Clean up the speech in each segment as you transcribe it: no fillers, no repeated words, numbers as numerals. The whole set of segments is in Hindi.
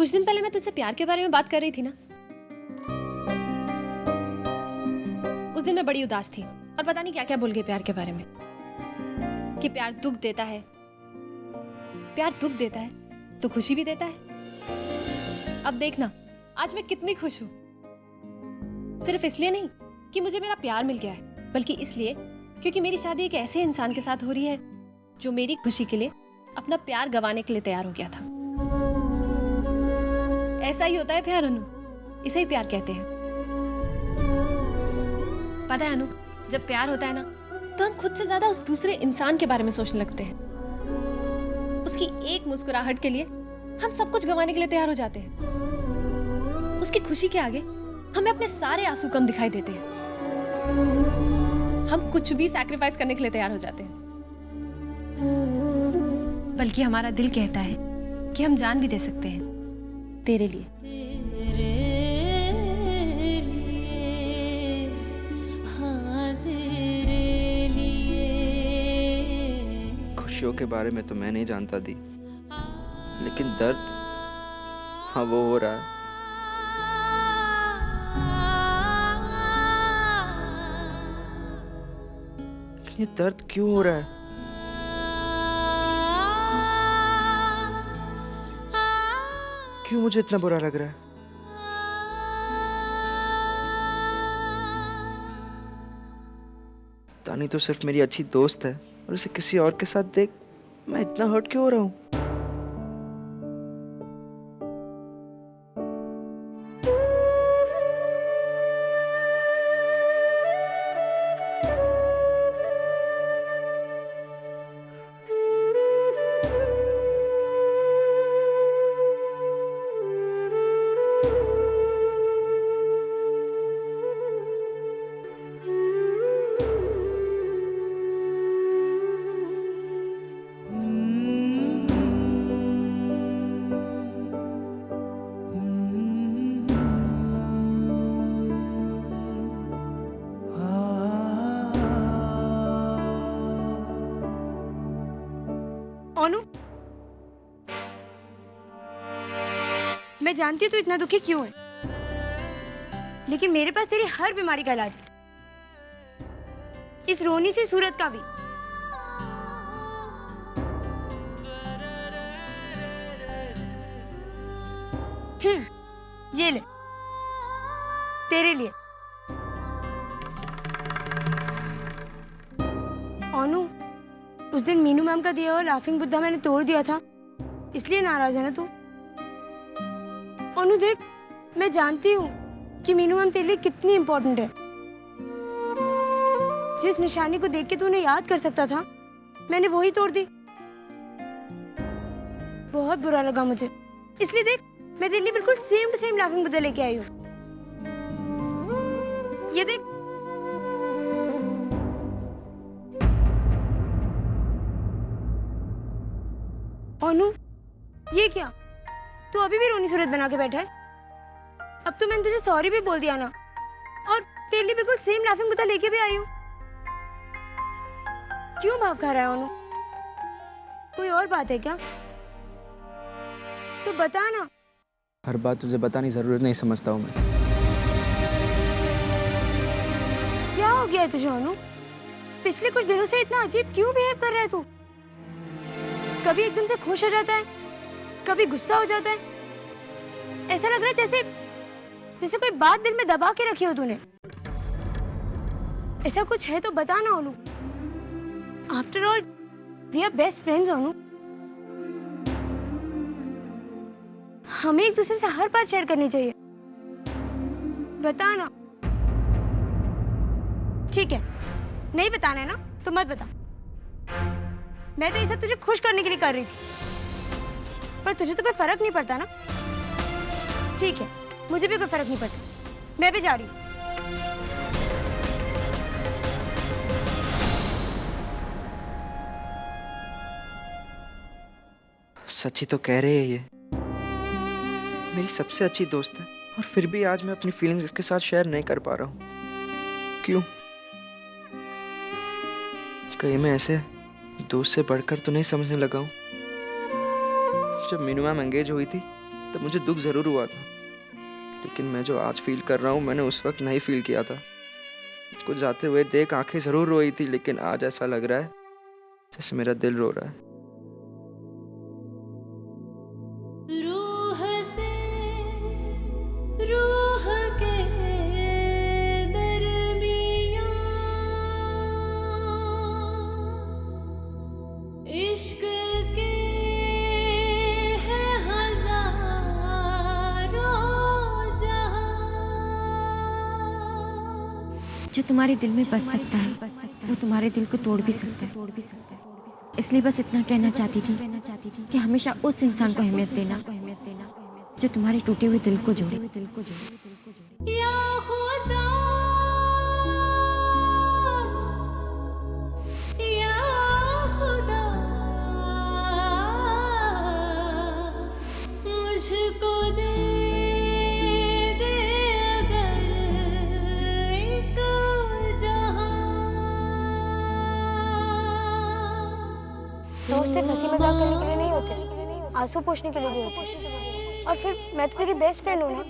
कुछ दिन पहले मैं तुझसे प्यार के बारे में बात कर रही थी ना। उस दिन मैं बड़ी उदास थी और पता नहीं क्या क्या बोल गई प्यार के बारे में, कि प्यार दुख देता है, प्यार दुख देता है तो खुशी भी देता है। अब देखना आज मैं कितनी खुश हूं, सिर्फ इसलिए नहीं कि मुझे मेरा प्यार मिल गया है, बल्कि इसलिए क्योंकि मेरी शादी एक ऐसे इंसान के साथ हो रही है जो मेरी खुशी के लिए अपना प्यार गंवाने के लिए तैयार हो गया था। ऐसा ही होता है प्यार अनु, इसे ही प्यार कहते हैं। पता है अनु, जब प्यार होता है ना तो हम खुद से ज्यादा उस दूसरे इंसान के बारे में सोचने लगते हैं। उसकी एक मुस्कुराहट के लिए हम सब कुछ गंवाने के लिए तैयार हो जाते हैं। उसकी खुशी के आगे हमें अपने सारे आंसू कम दिखाई देते हैं। हम कुछ भी सैक्रिफाइस करने के लिए तैयार हो जाते हैं, बल्कि हमारा दिल कहता है कि हम जान भी दे सकते हैं तेरे लिए। खुशियों के बारे में तो मैं नहीं जानता दी, लेकिन दर्द हाँ वो हो रहा है। ये दर्द क्यों हो रहा है? क्यों मुझे इतना बुरा लग रहा है? तानी तो सिर्फ मेरी अच्छी दोस्त है और उसे किसी और के साथ देख मैं इतना हर्ट क्यों हो रहा हूँ? अनु, मैं जानती हूँ तू इतना दुखी क्यों है, लेकिन मेरे पास तेरी हर बीमारी का इलाज है, इस रोनी सी सूरत का भी। ये ले तेरे लिए। अनु, उस दिन मीनू मैम का दिया हुआ लाफिंग बुद्धा मैंने तोड़ दिया था, इसलिए नाराज है ना तू? अनु देख, मैं जानती हूँ कि मीनू मैम तेरे लिए कितनी इम्पोर्टेंट है। जिस निशानी को देख के तू उन्हें याद कर सकता था, मैंने वही तोड़ दी। बहुत बुरा लगा मुझे, इसलिए देख मैं तेरे लिए बिल्कुल same to same laughing Buddha लेके आई हूँ। ये देख। अनु, ये क्या? तू अभी भी रोनी सूरत बना के बैठा है? अब तो मैंने तुझे सॉरी भी बोल दिया ना, और तेरे लिए बिल्कुल सेम लाफिंग बुद्धा लेके भी आई हूँ। क्यों भाव खा रहा है अनु? कोई और बात है क्या? तो बता ना। हर बात तुझे बतानी जरूरत नहीं समझता हूँ मैं। क्या हो गया है तुझे अनु? पिछले कुछ दिनों से इतना अजीब क्यों बिहेव कर रहा है तू? कभी एकदम से खुश हो जाता है, कभी गुस्सा हो जाता है। ऐसा लग रहा है जैसे जैसे कोई बात दिल में दबा के रखी हो तूने। ऐसा कुछ है तो बता ना Anu. After all we are best friends Anu. हमें एक दूसरे से हर बात शेयर करनी चाहिए। बता ना। ठीक है, नहीं बताना है ना तो मत बता। मैं तो ये सब तुझे खुश करने के लिए कर रही थी, पर तुझे तो कोई फर्क नहीं पड़ता ना। ठीक है, मुझे भी कोई फर्क नहीं पड़ता, मैं भी जा रही हूँ। सच्ची तो कह रहे हैं ये मेरी सबसे अच्छी दोस्त है, और फिर भी आज मैं अपनी फीलिंग्स इसके साथ शेयर नहीं कर पा रहा हूँ। क्यों? कहीं मैं ऐसे दोस्त से बढ़कर तो नहीं समझने लगा हूँ। जब मीनू मैम एंगेज हुई थी तब मुझे दुख ज़रूर हुआ था, लेकिन मैं जो आज फील कर रहा हूँ मैंने उस वक्त नहीं फील किया था। कुछ जाते हुए देख आंखें ज़रूर रोई थी, लेकिन आज ऐसा लग रहा है जैसे मेरा दिल रो रहा है। रूह से रूह के दरमियां इश्क के हैं हजारों जहां। जो तुम्हारे दिल में बस सकता है वो तुम्हारे दिल को तोड़ भी सकता है। इसलिए बस इतना कहना चाहती थी कि हमेशा उस इंसान को अहमियत देना जो तुम्हारे टूटे हुए दिल को जोड़े। या खुदा या खुदा मुझको दे दे अगर एक जहां। दोस्त सिर्फ हंसी मजाक करने के लिए नहीं होते, आंसू पोंछने के लिए भी होते। और फिर मैं तो तेरी बेस्ट फ्रेंड हूँ ना।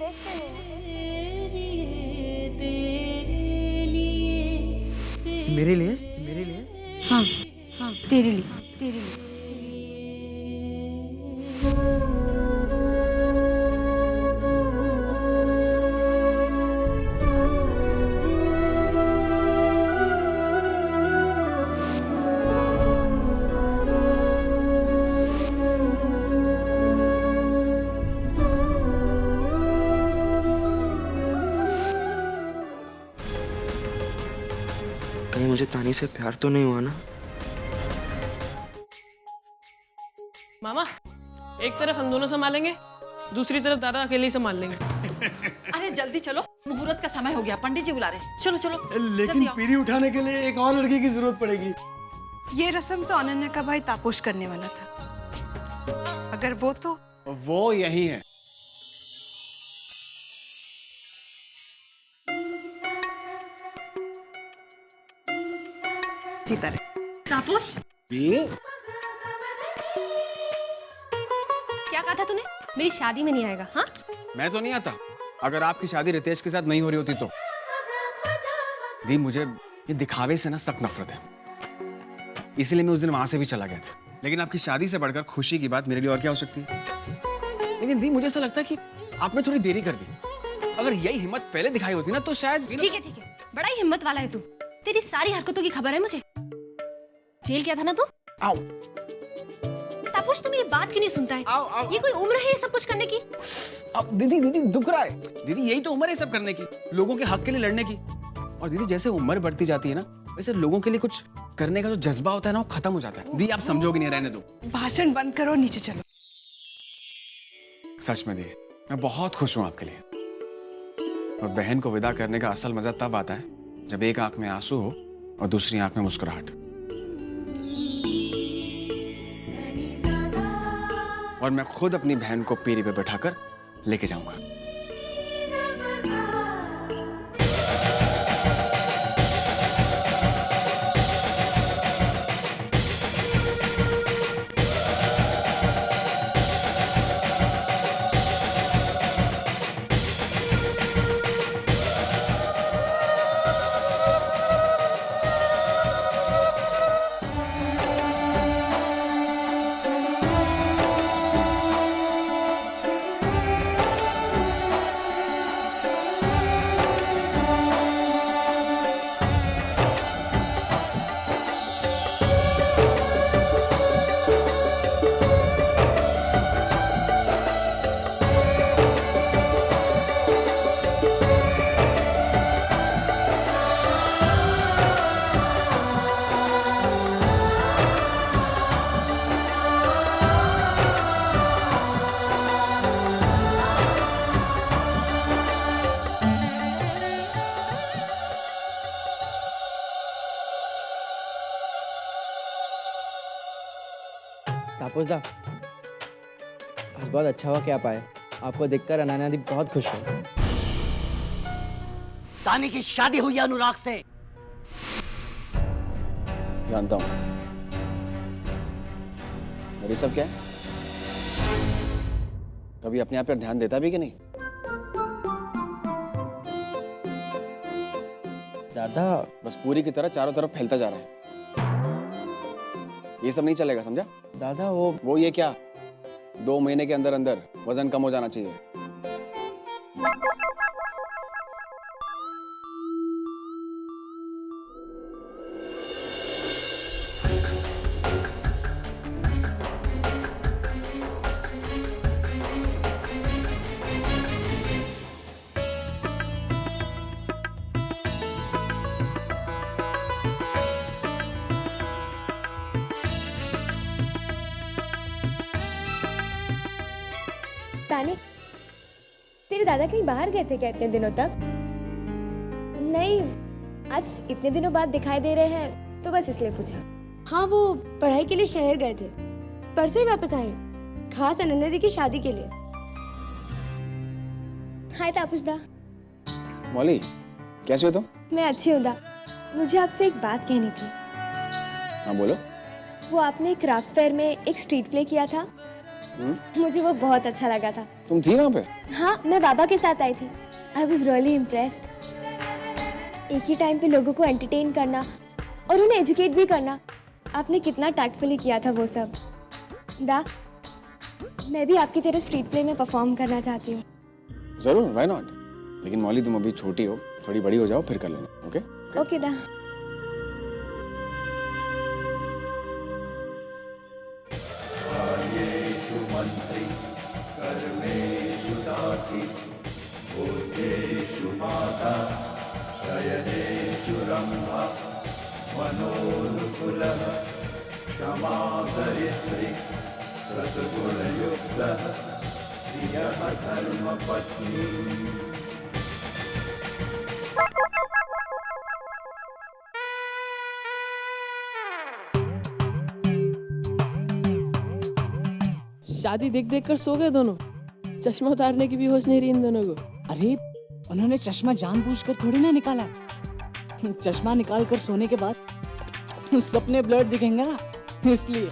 मेरे लिए हाँ तेरे लिए। कहीं मुझे तानी से प्यार तो नहीं हुआ ना? मामा, एक तरफ हम दोनों संभालेंगे, दूसरी तरफ दादा अकेले ही संभाल लेंगे। अरे जल्दी चलो, मुहूर्त का समय हो गया, पंडित जी बुला रहे हैं। चलो चलो लेकिन जल्दी आओ। पीढ़ी उठाने के लिए एक और लड़की की जरूरत पड़ेगी। ये रस्म तो अनन्या का भाई तापोश करने वाला था। अगर वो तो वो यही है। तापोश, क्या कहा था तूने? मेरी शादी में नहीं आएगा? हाँ, मैं तो नहीं आता। अगर आपकी शादी रितेश के साथ नहीं हो रही होती तो। दी, मुझे ये दिखावे से ना सख्त नफरत है, इसलिए मैं उस दिन वहां से भी चला गया था। लेकिन आपकी शादी से बढ़कर खुशी की बात मेरे लिए और क्या हो सकती है? लेकिन दी, मुझे ऐसा लगता है कि आपने थोड़ी देरी कर दी। अगर यही हिम्मत पहले दिखाई होती ना तो शायद। ठीक है, बड़ा ही हिम्मत वाला है तू। तेरी सारी हरकतों की खबर है मुझे। जेल किया था ना तू? आओ तापुश, तू मेरी बात क्यों नहीं सुनता है? आओ। ये कोई उम्र है ये सब कुछ करने की? अब दीदी दुख रहा है। दीदी, यही तो उम्र है सब करने की, लोगों के हक के लिए लड़ने की। और दीदी, जैसे उम्र बढ़ती जाती है ना, वैसे लोगों के लिए कुछ करने का जो जज्बा होता है ना, वो खत्म हो जाता है। दी, आप समझोगे नहीं, रहने दो। भाषण बंद करो, नीचे चलो। सच में दी, मैं बहुत खुश हूं आपके लिए। और बहन को विदा करने का असल मजा तब आता है जब एक आंख में आंसू हो और दूसरी आंख में मुस्कुराहट। और मैं खुद अपनी बहन को पीरी पे बैठाकर लेके जाऊंगा। तापोस दा, आज बहुत अच्छा हुआ कि आप आए। आपको देखकर अनन्या दी बहुत खुश है। तानी की शादी हुई है अनुराग से। जानता हूं। और ये सब क्या है? कभी अपने आप पर ध्यान देता भी कि नहीं? दादा बस पूरी की तरह चारों तरफ फैलता जा रहा है। ये सब नहीं चलेगा, समझा? दादा वो ये क्या, 2 महीने के अंदर अंदर वजन कम हो जाना चाहिए। तानिक, तेरे दादा कहीं बाहर गए थे क्या इतने दिनों तक? नहीं, आज इतने दिनों बाद दिखाई दे रहे हैं तो बस इसलिए पूछा। हाँ, वो पढ़ाई के लिए शहर गए थे, परसों ही वापस आए, खास अनन्या दी की शादी के लिए। हाय तापस दा। मौली, कैसे हो तुम? मैं अच्छी हूँ दा। मुझे आपसे एक बात कहनी थी। हाँ बोलो। वो आपने क्राफ्ट फेयर में एक स्ट्रीट प्ले किया था, मुझे वो बहुत अच्छा लगा था। तुम थी वहाँ पे? हाँ, मैं बाबा के साथ आई थी। I was really impressed. एक ही टाइम पे लोगों को एंटरटेन करना और उन्हें एजुकेट भी करना, आपने कितना टैक्टफुली किया था वो सब। दा, मैं भी आपकी तरह स्ट्रीट प्ले में परफॉर्म करना चाहती हूँ। जरूर, व्हाई नॉट। लेकिन मौली तुम अभी छोटी हो, थोड़ी बड़ी हो जाओ फिर कर लेना। ओके? ओके दा। शादी देख देख कर सो गए दोनों। चश्मा उतारने की भी होश नहीं रही इन दोनों को। अरे उन्होंने चश्मा जानबूझकर थोड़ी ना निकाला। चश्मा निकाल कर सोने के बाद सपने ब्लर दिखेंगे ना, इसलिए।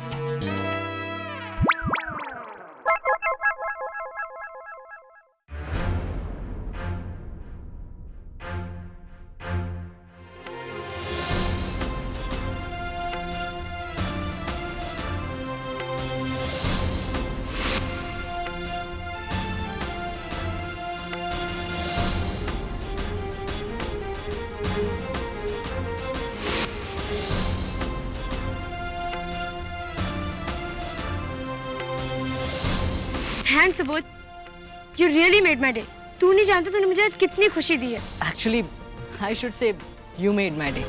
थैंक्स अबोध, you really made my day. तू नहीं जानता तूने मुझे आज कितनी खुशी दी है। Actually, I should say you made my day.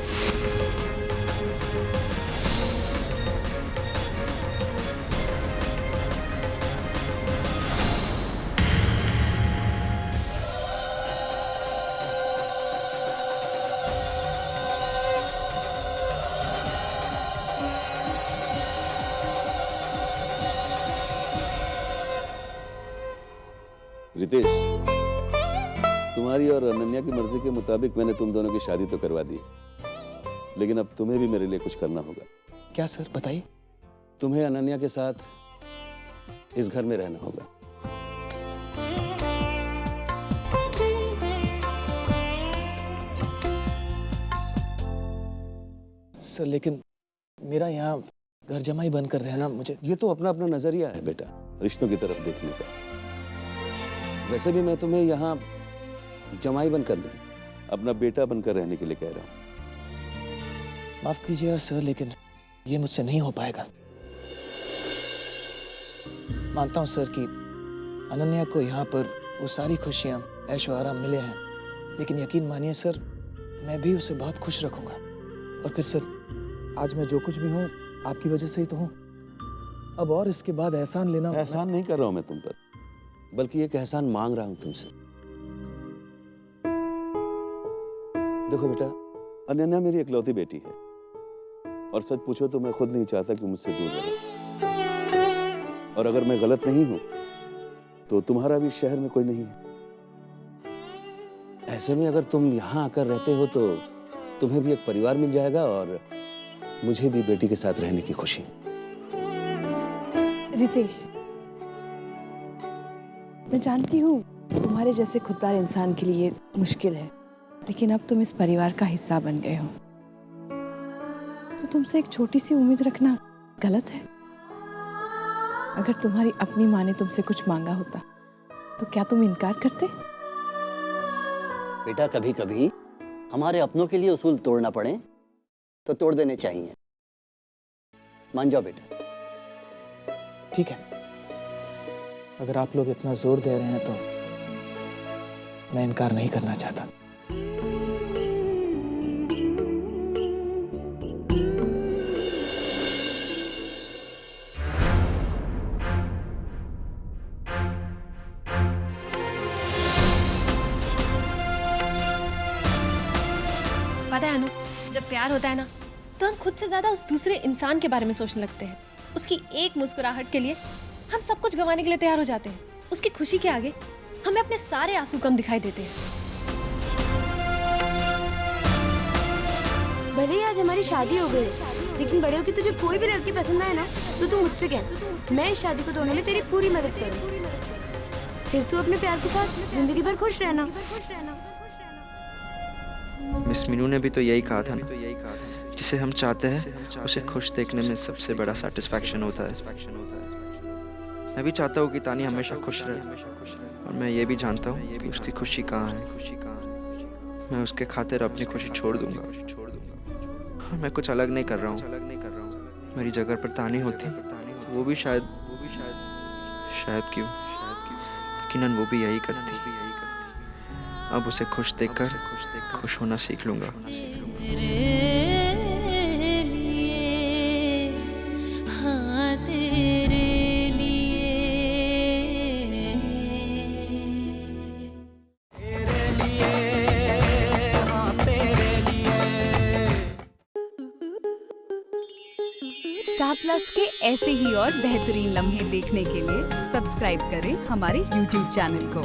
Ritesh, तुम्हारी और अनन्या की मर्जी के मुताबिक मैंने तुम दोनों की शादी तो करवा दी, लेकिन अब तुम्हें भी मेरे लिए कुछ करना होगा। क्या सर, बताइए। तुम्हें अनन्या के साथ इस घर में रहना होगा। सर लेकिन मेरा यहाँ घर जमाई बनकर रहना, मुझे। ये तो अपना अपना नजरिया है बेटा, रिश्तों की तरफ देखने का। वैसे भी मैं तुम्हें यहाँ जमाई बनकर नहीं, अपना बेटा बनकर रहने के लिए कह रहा हूँ। माफ कीजिएगा सर, लेकिन ये मुझसे नहीं हो पाएगा। मानता हूँ सर कि अनन्या को यहाँ पर वो सारी खुशियाँ, ऐशो आराम मिले हैं, लेकिन यकीन मानिए सर, मैं भी उसे बहुत खुश रखूंगा। और फिर सर, आज मैं जो कुछ भी हूँ आपकी वजह से ही तो हूँ। अब और इसके बाद एहसान लेना। एहसान नहीं कर रहा हूँ मैं तुम पर, बल्कि एक एहसान मांग रहा हूँ तुमसे। देखो बेटा, अनन्या मेरी इकलौती बेटी है, और सच पूछो तो मैं खुद नहीं चाहता कि मुझसे दूर रहे। और अगर मैं गलत नहीं हूं तो तुम्हारा भी शहर में कोई नहीं है। ऐसे में अगर तुम यहाँ आकर रहते हो तो तुम्हें भी एक परिवार मिल जाएगा और मुझे भी बेटी के साथ रहने की खुशी। रितेश, मैं जानती हूँ तुम्हारे जैसे खुददार इंसान के लिए मुश्किल है, लेकिन अब तुम इस परिवार का हिस्सा बन गए हो, तो तुमसे एक छोटी सी उम्मीद रखना गलत है। अगर तुम्हारी अपनी माँ ने तुमसे कुछ मांगा होता तो क्या तुम इनकार करते? बेटा, कभी कभी हमारे अपनों के लिए उसूल तोड़ना पड़े तो तोड़ देने चाहिए। मान जाओ बेटा। ठीक है, अगर आप लोग इतना जोर दे रहे हैं तो मैं इनकार नहीं करना चाहता। पता है अनु, जब प्यार होता है ना तो हम खुद से ज्यादा उस दूसरे इंसान के बारे में सोचने लगते हैं। उसकी एक मुस्कुराहट के लिए हम सब कुछ गंवाने के लिए तैयार हो जाते हैं। उसकी खुशी के आगे हमें अपने सारे आंसू कम दिखाई देते हैं। भले ही आज हमारी शादी हो गई, लेकिन बड़े होके तुझे कोई भी लड़की पसंद आए ना तो तू मुझसे कह, मैं इस शादी को तोड़ने में तेरी पूरी मदद करूँ। फिर तू अपने प्यार के साथ जिंदगी भर खुश रहना। मिस मीनू ने भी तो यही कहा था ना, जिसे हम चाहते हैं उसे खुश देखने में सबसे बड़ा सेटिस्फैक्शन होता है। मैं भी चाहता हूँ कि तानी हमेशा खुश रहे, और मैं ये भी जानता हूँ कि उसकी खुशी कहाँ है। मैं उसके खातिर अपनी खुशी छोड़ दूंगा, और मैं कुछ अलग नहीं कर रहा हूँ। मेरी जगह पर तानी होती तो वो भी शायद क्यों, यकीनन वो भी यही करती। अब उसे खुश देखकर खुश होना सीख लूंगा। स्टार प्लस के ऐसे ही और बेहतरीन लम्हे देखने के लिए सब्सक्राइब करें हमारे YouTube चैनल को।